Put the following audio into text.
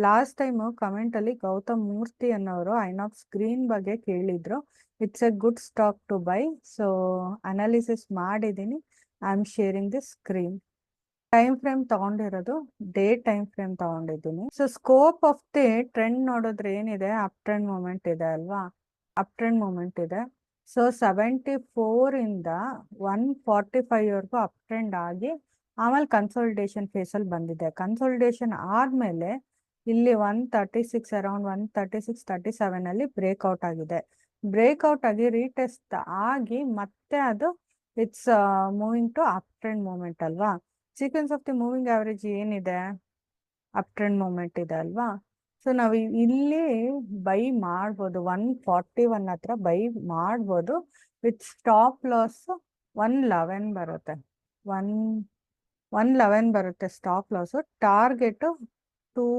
Last time ಕಮೆಂಟಲ್ಲಿ ಗೌತಮ್ ಮೂರ್ತಿ ಅನ್ನೋರು INOX green ಬಗ್ಗೆ ಕೇಳಿದ್ರು. It's a good stock to buy. So analysis ಮಾಡಿದ್ದೀನಿ. I am sharing the screen. Time frame ತಗೊಂಡಿರೋದು ಡೇ ಟೈಮ್ ಫ್ರೇಮ್ ತಗೊಂಡಿದ್ದೀನಿ. So scope of the trend ನೋಡಿದ್ರೆ ಏನಿದೆ, ಅಪ್ ಟ್ರೆಂಡ್ ಮೂಮೆಂಟ್ ಇದೆ ಅಲ್ವಾ, ಅಪ್ ಟ್ರೆಂಡ್ ಮೂಮೆಂಟ್ ಇದೆ. ಸೊ 74 ಇಂದ 145 ವರೆಗೂ ಅಪ್ ಟ್ರೆಂಡ್ ಆಗಿ ಆಮೇಲೆ ಕನ್ಸೋಲ್ಟೇಷನ್ ಫೇಸಲ್ಲಿ ಬಂದಿದೆ. ಕನ್ಸೋಲ್ಟೇಷನ್ ಆದ್ಮೇಲೆ ಇಲ್ಲಿ 136 ಅರೌಂಡ್ 136-37 ಅಲ್ಲಿ ಬ್ರೇಕ್ಔಟ್ ಆಗಿದೆ. ಬ್ರೇಕ್ಔಟ್ ಆಗಿ ರೀಟೆಸ್ಟ್ ಆಗಿ ಮತ್ತೆ ಅದು it's moving to up trend moment ಅಲ್ವಾ. Sequence of the moving average ಏನಿದೆ, ಅಪ್ ಟ್ರೆಂಡ್ ಮೂಮೆಂಟ್ ಇದೆ ಅಲ್ವಾ. ಸೊ ನಾವು ಇಲ್ಲಿ ಬೈ ಮಾಡ್ಬೋದು. 141 ಹತ್ರ ಬೈ ಮಾಡ್ಬೋದು. ವಿತ್ ಸ್ಟಾಪ್ ಲಾಸ್ 111 ಬರುತ್ತೆ. 111 ಬರುತ್ತೆ ಸ್ಟಾಪ್ ಲಾಸು. ಟಾರ್ಗೆಟ್ 2